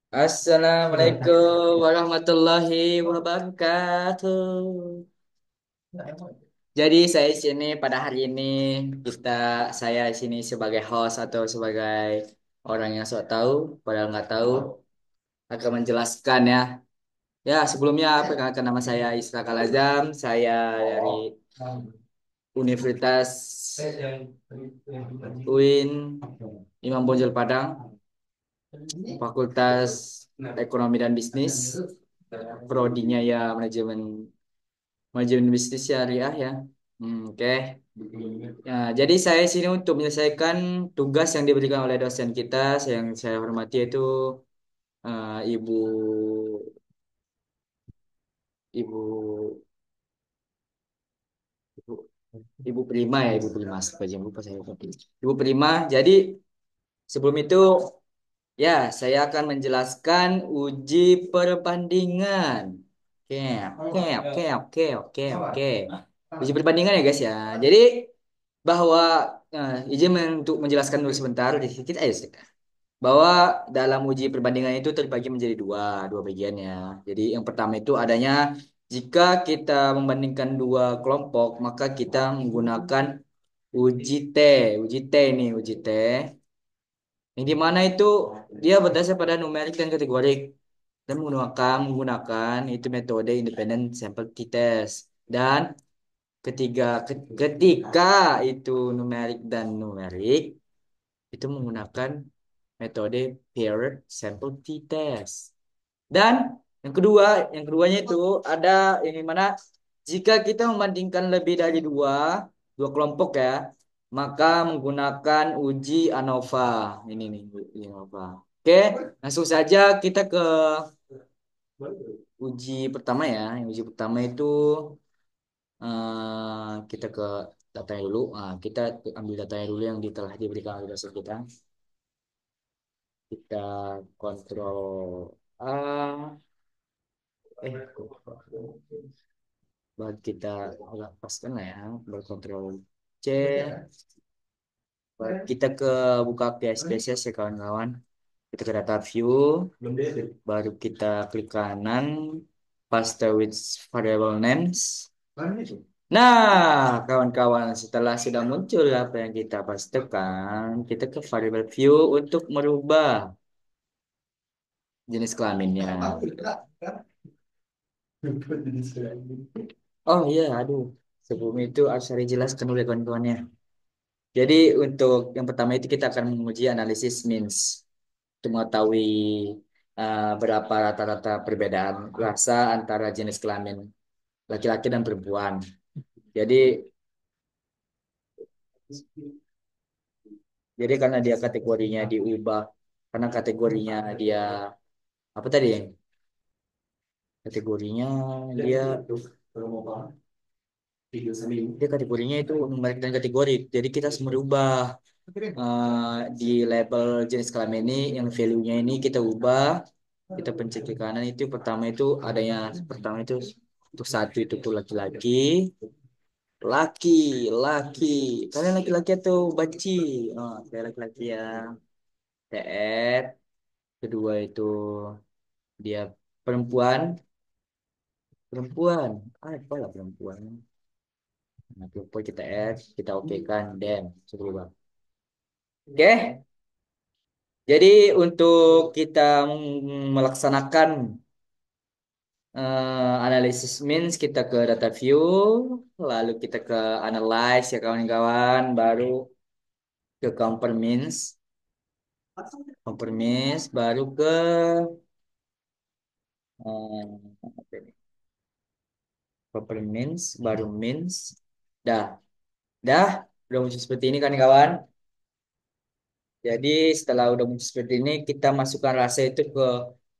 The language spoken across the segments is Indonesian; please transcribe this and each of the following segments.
Assalamualaikum warahmatullahi wabarakatuh. Jadi saya di sini pada hari ini kita saya di sini sebagai host atau sebagai orang yang sok tahu, padahal nggak tahu akan menjelaskan ya. Ya sebelumnya perkenalkan nama saya Isra Kalazam, saya dari Universitas UIN Imam Bonjol Padang, Fakultas Ekonomi dan Bisnis, prodinya ya manajemen bisnis syariah ya. Oke. Ya, jadi saya sini untuk menyelesaikan tugas yang diberikan oleh dosen kita, yang saya hormati itu Ibu Ibu Ibu Ibu Prima ya, Ibu Prima. Supaya jangan lupa saya lupa. Ibu Prima. Jadi sebelum itu ya saya akan menjelaskan uji perbandingan. Oke, oke, oke, oke, oke, oke. Uji perbandingan ya guys ya. Jadi bahwa izin untuk menjelaskan dulu sebentar di sedikit aja sedikit. Bahwa dalam uji perbandingan itu terbagi menjadi dua bagian ya. Jadi yang pertama itu adanya jika kita membandingkan dua kelompok maka kita menggunakan uji T. Uji T yang di mana itu dia berdasar pada numerik dan kategorik dan menggunakan itu metode independent sample t-test dan ketika itu numerik itu menggunakan metode paired sample t-test. Dan yang keduanya itu ada ini mana jika kita membandingkan lebih dari dua kelompok ya, maka menggunakan uji ANOVA. Ini nih uji ANOVA. Oke, langsung saja kita ke uji pertama ya. Yang uji pertama itu kita ke datanya dulu. Kita ambil datanya dulu yang telah diberikan oleh dosen kita. Kita kontrol A. Baru kita lepaskan lah ya. Berkontrol C. Baru kita ke buka PSPSS ya kawan-kawan. Kita ke data view. Baru kita klik kanan. Paste with variable names. Nah, kawan-kawan, setelah sudah muncul apa yang kita pastikan, kita ke variable view untuk merubah jenis kelaminnya. Oh iya, aduh. Sebelum itu harus saya jelaskan dulu ya kawan-kawannya. Jadi untuk yang pertama itu kita akan menguji analisis means untuk mengetahui berapa rata-rata perbedaan rasa antara jenis kelamin laki-laki dan perempuan. Jadi jadi karena dia kategorinya diubah, karena kategorinya dia apa tadi? Kategorinya dia dia kategorinya itu numerik dan kategori. Jadi kita harus merubah di label jenis kelamin ini yang value-nya ini kita ubah, kita pencet ke kanan itu pertama itu untuk satu itu tuh laki-laki, laki, laki. Kalian laki-laki atau banci? Oh, saya laki-laki ya. TR. Kedua itu dia perempuan, perempuan. Apalah perempuan. Nah, perempuan kita add, kita oke kan, dan coba. Oke. Jadi untuk kita melaksanakan analisis means kita ke data view, lalu kita ke analyze ya kawan-kawan, baru ke compare means, baru ke apa ini? Compare means, baru means, dah, dah, udah muncul seperti ini kan kawan. Jadi setelah udah muncul seperti ini, kita masukkan rasa itu ke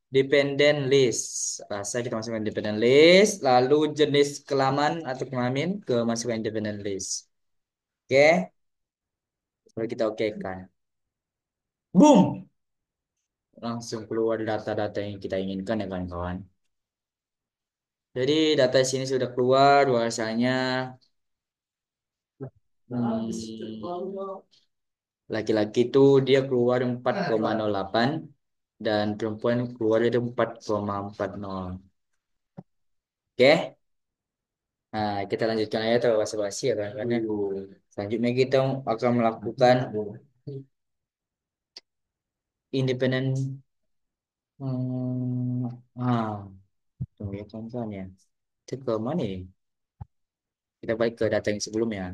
dependent list. Rasa kita masukkan dependent list, lalu jenis kelaman atau kelamin ke masukkan dependent list. Oke, lalu kita oke kan. Boom! Langsung keluar data-data yang kita inginkan ya kawan-kawan. Jadi data sini sudah keluar bahwasanya Laki-laki itu dia keluar 4,08 dan perempuan keluar itu 4,40. Oke, nah kita lanjutkan aja tuh basa-basi ya kan. Karena selanjutnya kita akan melakukan independen. Hmm, tunggu ya kawan-kawan ya. Itu ke mana nih? Kita balik ke data yang sebelumnya.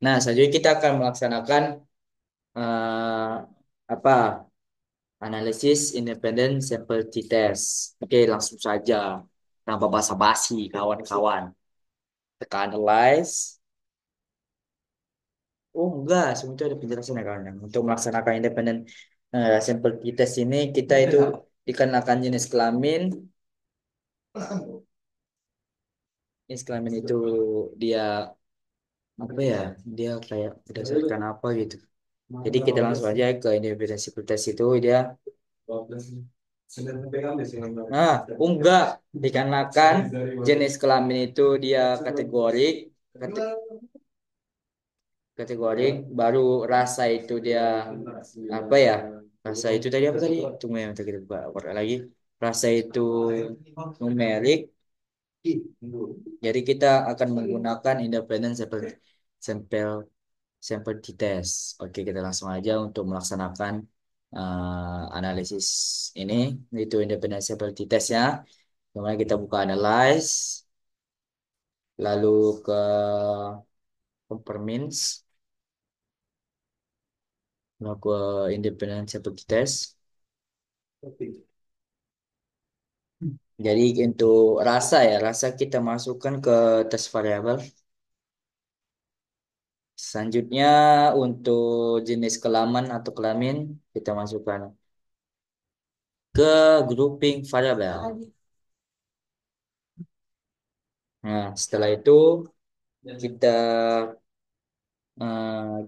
Nah, selanjutnya kita akan melaksanakan eh, apa? Analisis independent sample t-test. Oke, langsung saja. Tanpa basa-basi, kawan-kawan. Tekan analyze. Oh, enggak. Semua itu ada penjelasan ya, kawan. Untuk melaksanakan independent sample t-test ini, kita itu dikenakan jenis kelamin. Jenis kelamin itu dia apa ya? Dia kayak berdasarkan apa gitu. Jadi kita langsung aja ke independent sample test itu dia. Nah, enggak dikarenakan jenis kelamin itu dia kategori baru rasa itu dia apa ya? Rasa itu tadi apa tadi? Tunggu ya, kita buka lagi. Rasa itu numerik. Jadi kita akan menggunakan independent sampel sampel t-test. Oke, kita langsung aja untuk melaksanakan analisis ini, itu independent sample t-testnya. Kemudian kita buka analyze, lalu ke Peppermints, lalu ke independent sample t-test. Jadi untuk rasa ya, rasa kita masukkan ke test variabel. Selanjutnya untuk jenis kelaman atau kelamin kita masukkan ke grouping variabel. Nah, setelah itu kita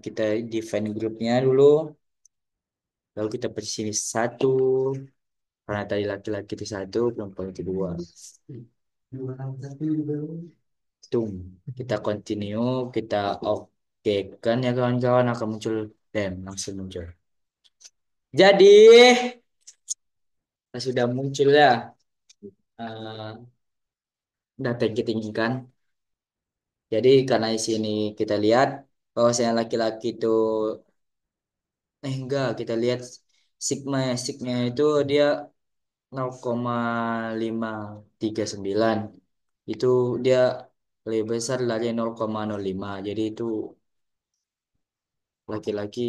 kita define grupnya dulu, lalu kita pilih satu karena tadi laki-laki itu satu, perempuan itu dua. Tung, kita continue, kita oke kan ya kawan-kawan akan muncul langsung muncul. Jadi sudah muncul ya eh, data yang kita inginkan. Jadi karena di sini kita lihat bahwa yang laki-laki itu enggak kita lihat sigma itu dia 0,539 itu dia lebih besar dari 0,05 jadi itu laki-laki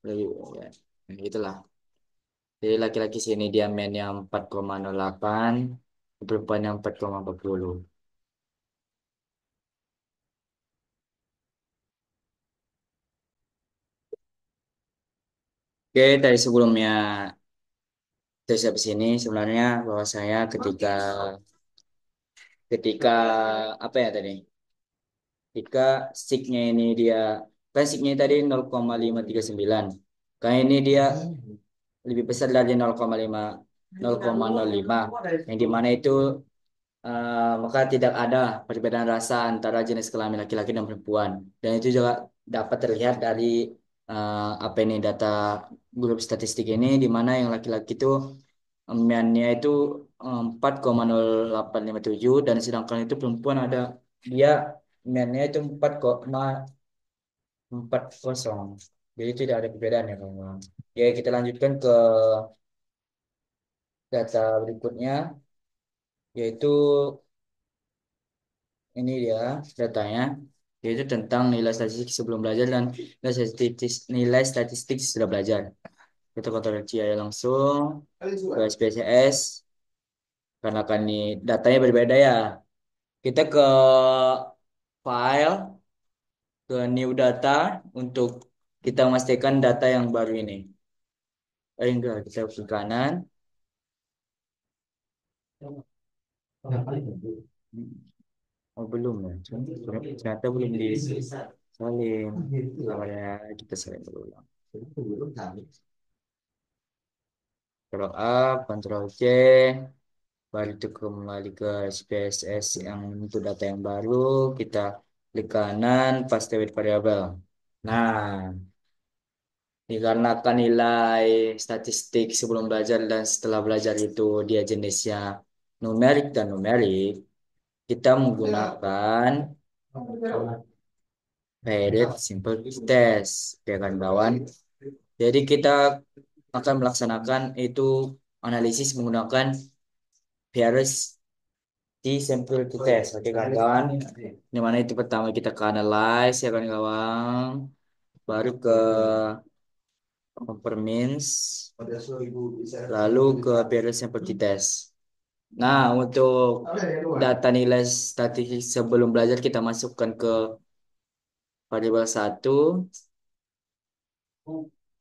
lebih ya, gitulah jadi laki-laki sini dia mainnya 4,08 perempuan yang 4,40. Oke dari sebelumnya terus habis ini sebenarnya bahwa saya ketika ketika apa ya tadi ketika signya ini dia kan signya tadi 0,539 kan ini dia lebih besar dari 0,5 0,05 yang dimana itu maka tidak ada perbedaan rasa antara jenis kelamin laki-laki dan perempuan dan itu juga dapat terlihat dari apa ini data grup statistik ini di mana yang laki-laki itu nya itu 4,0857 dan sedangkan itu perempuan ada dia nya itu 4,40. Jadi tidak ada perbedaan ya kawan. Ya kita lanjutkan ke data berikutnya yaitu ini dia datanya yaitu tentang nilai statistik sebelum belajar dan nilai statistik setelah belajar. Kita kontrol CI langsung ke SPSS karena kan ini datanya berbeda ya. Kita ke file ke new data untuk kita memastikan data yang baru ini. Enggak, kita ke kanan. Oh belum ya, ternyata belum disalin. Namanya kita salin dulu. Scroll up, Ctrl C, baru itu kembali ke SPSS yang untuk data yang baru, kita klik kanan, paste with variable. Nah, Dikarenakan nilai statistik sebelum belajar dan setelah belajar itu dia jenisnya numerik dan numerik, kita menggunakan paired simple test, ya kan kawan? Jadi kita akan melaksanakan itu analisis menggunakan paired di simple test, oke kan kawan? Di mana itu pertama kita ke analyze ya kan kawan, baru ke conformance, lalu ke paired simple test. Nah, untuk data nilai statistik sebelum belajar kita masukkan ke variabel satu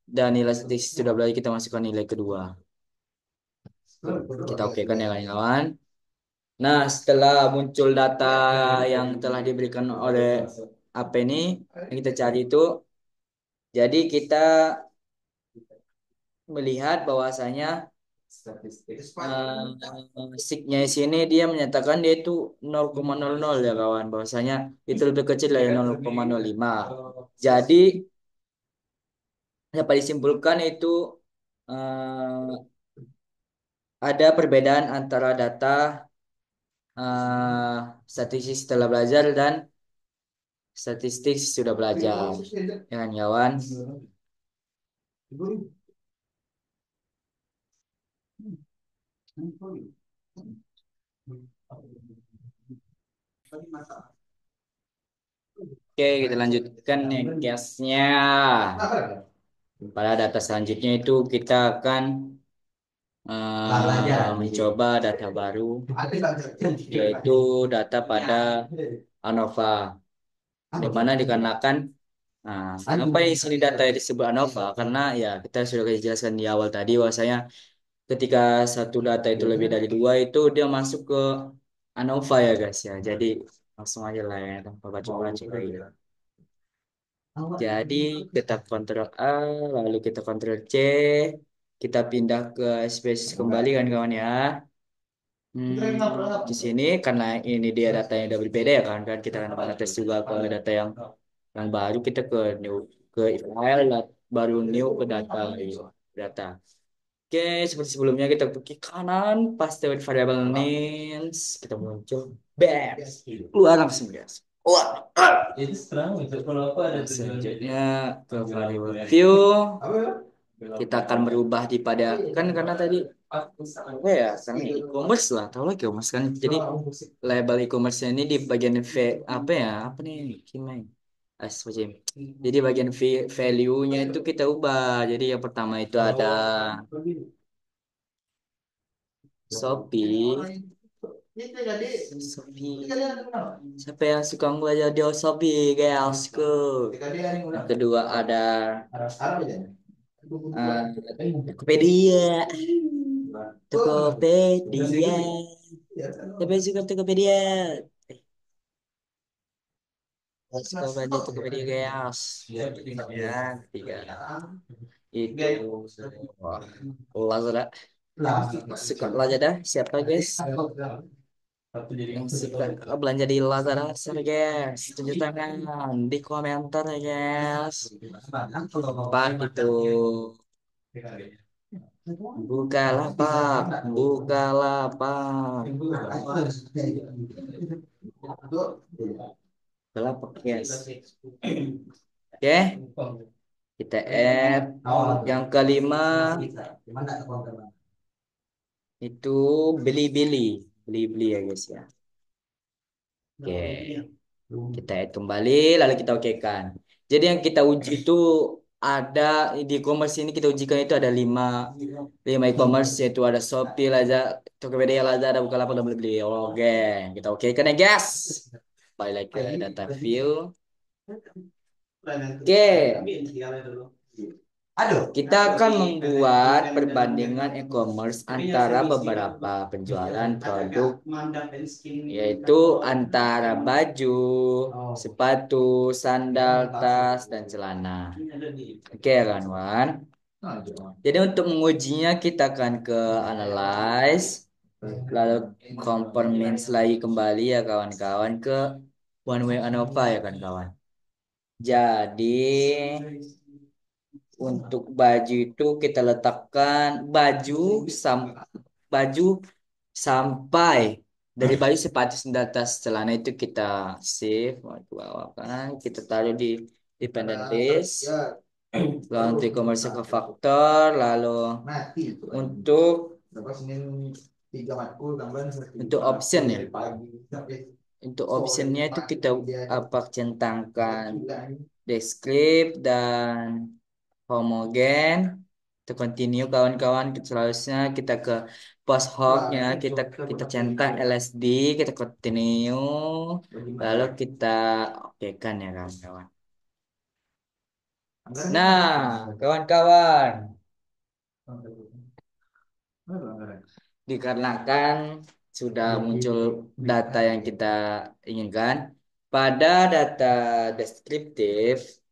dan nilai statistik sudah belajar kita masukkan nilai kedua. Kita oke kan ya kawan? Nah, setelah muncul data yang telah diberikan oleh apa ini yang kita cari itu, jadi kita melihat bahwasanya signya di sini dia menyatakan dia itu 0,00 ya kawan, bahwasanya itu lebih kecil dari 0,05. Jadi dapat disimpulkan itu ada perbedaan antara data statistik setelah belajar dan statistik sudah belajar. Dengan kawan. Oke, kita lanjutkan nih case-nya. Pada data selanjutnya itu kita akan mencoba data baru, yaitu data pada ANOVA. Di mana dikarenakan apa yang sini data yang disebut ANOVA? Karena ya kita sudah jelaskan di awal tadi bahwasanya ketika satu data itu lebih dari dua itu dia masuk ke ANOVA ya guys ya. Jadi langsung aja lah ya tanpa baca-baca kayak gitu. Jadi kita kontrol A, lalu kita kontrol C, kita pindah ke spesies kembali kan kawan ya. Di sini karena ini dia datanya udah berbeda ya kan kita akan tes juga ke data yang baru, kita ke new ke file baru new ke data gitu. Data. Oke, seperti sebelumnya kita klik kanan, paste variable names, kita muncul, bam, keluar langsung guys. Wah, Itu serang itu kalau apa ada nah, tuh selanjutnya ke variable view, kita akan merubah di pada kan karena tadi apa ya karena e-commerce lah, tahu lah e-commerce kan. Jadi label e-commerce ini di bagian apa ya apa nih Kimai Aswajim. Jadi bagian value-nya itu kita ubah. Jadi yang pertama itu ada Shopee. Shopee. Siapa yang suka belajar di Shopee, guys? Yang kedua ada Tokopedia. Tokopedia. Siapa yang suka Tokopedia? Suka belajar Tokopedia, guys. Ya, tiga. Itu. Wah, Lazada. Suka Lazada? Siapa, guys? Yang suka belanja di Lazada, share guys, tunjuk tangan di komentar ya guys. Pak itu Bukalapak, Bukalapak, Bukalapak guys. Oke, kita add yang kelima itu beli-beli, beli-beli ya guys ya. Oke. Kita add kembali, lalu kita okekan. Jadi yang kita uji itu ada di e-commerce ini kita ujikan itu ada lima e-commerce, yaitu ada Shopee, Lazada, Tokopedia, Lazada, Bukalapak dan Blibli. Oke, kita okekan ya guys. Balik lagi ke data view. Oke, kita akan membuat perbandingan e-commerce antara beberapa penjualan produk, yaitu antara baju, sepatu, sandal, tas, dan celana. Oke, kawan. Jadi untuk mengujinya kita akan ke analyze, lalu conformance lagi kembali ya kawan-kawan ke one way ANOVA ya kawan-kawan. Jadi Untuk baju itu kita letakkan baju sampai dari baju sepatu sandal tas celana itu kita save, kan kita taruh di pendant list. Lalu untuk e-commerce ke faktor, lalu untuk untuk option ya. Untuk optionnya itu kita apa centangkan descript dan homogen. Kita continue kawan-kawan, selanjutnya kita ke post hoc-nya, kita centang LSD, kita continue, lalu kita oke kan ya kawan-kawan. Nah, kawan-kawan, dikarenakan sudah muncul data yang kita inginkan, pada data deskriptif,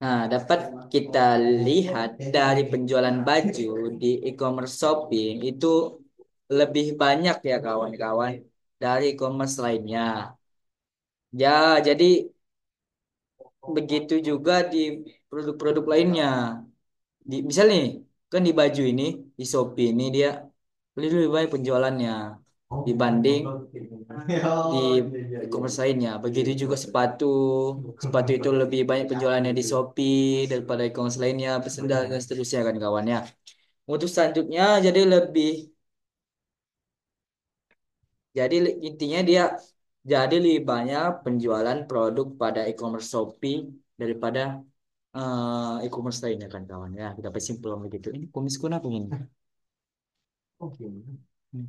nah, dapat kita lihat dari penjualan baju di e-commerce shopping itu lebih banyak ya kawan-kawan dari e-commerce lainnya. Ya, jadi begitu juga di produk-produk lainnya. Misal nih, kan di baju ini, di Shopee ini dia lebih banyak penjualannya dibanding di e-commerce lainnya. Begitu juga sepatu. Sepatu itu lebih banyak penjualannya di Shopee daripada e-commerce lainnya, sendal dan seterusnya kan kawannya. Untuk selanjutnya intinya dia jadi lebih banyak penjualan produk pada e-commerce Shopee daripada e-commerce lainnya kan kawan ya. Kita simpulkan begitu. Ini kumisku apa ini? Hmm.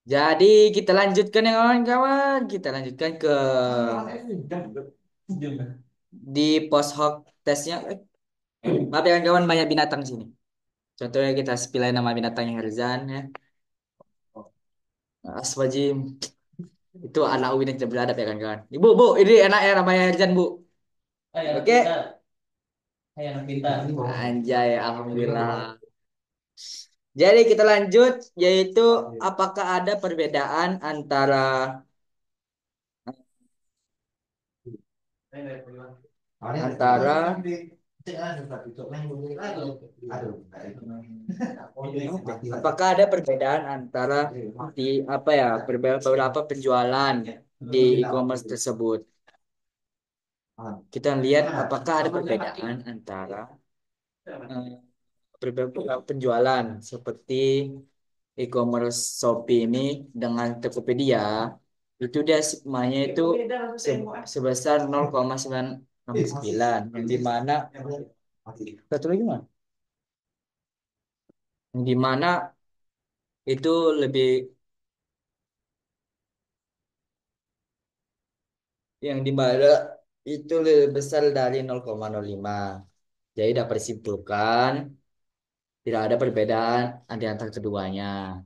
Jadi kita lanjutkan ya kawan-kawan. Kita lanjutkan ke di post hoc tesnya. Maaf ya kawan-kawan banyak binatang di sini. Contohnya kita sepilai nama binatangnya Herzan ya. Aswajim itu anak Uwin yang tidak beradab ya kan kawan. Ibu, bu, ini enak ya namanya Herzan bu. Oke. Hai anak pintar. Anjay, alhamdulillah. Jadi kita lanjut yaitu apakah ada perbedaan antara apakah ada perbedaan antara di apa ya beberapa penjualan di e-commerce tersebut. Kita lihat apakah ada perbedaan antara beberapa penjualan seperti e-commerce Shopee ini dengan Tokopedia itu dia sigmanya itu sebesar 0,969 yang dimana satu lagi mana? Yang dimana itu lebih yang dimana itu lebih besar dari 0,05. Jadi dapat disimpulkan tidak ada perbedaan di antara keduanya.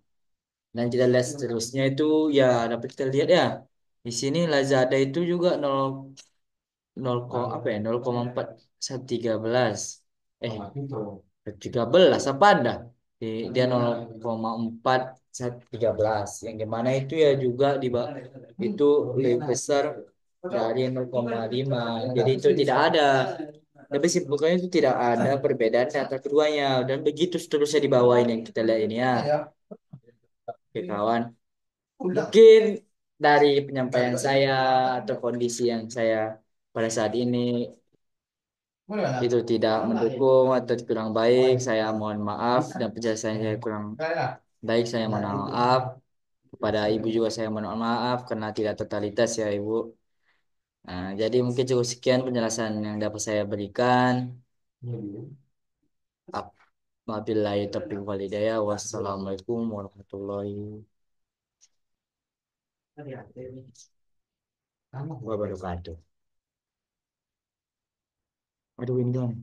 Dan kita lihat seterusnya itu ya dapat kita lihat ya. Di sini Lazada itu juga 0, apa ya 0,4113 eh 13 apa ada dia 0,4113 yang dimana itu ya juga itu lebih besar dari 0,5 jadi itu tidak ada tapi simpulnya itu tidak ada perbedaan di antara keduanya dan begitu seterusnya di bawah ini yang kita lihat ini ya oke kawan mungkin dari penyampaian saya atau kondisi yang saya pada saat ini itu tidak mendukung atau kurang baik, saya mohon maaf dan penjelasan saya kurang baik, saya mohon maaf. Kepada Ibu juga saya mohon maaf karena tidak totalitas ya Ibu. Nah, jadi mungkin cukup sekian penjelasan yang dapat saya berikan. Wabillahi taufiq wal hidayah. Wassalamualaikum warahmatullahi wabarakatuh. Aduh, ini dong.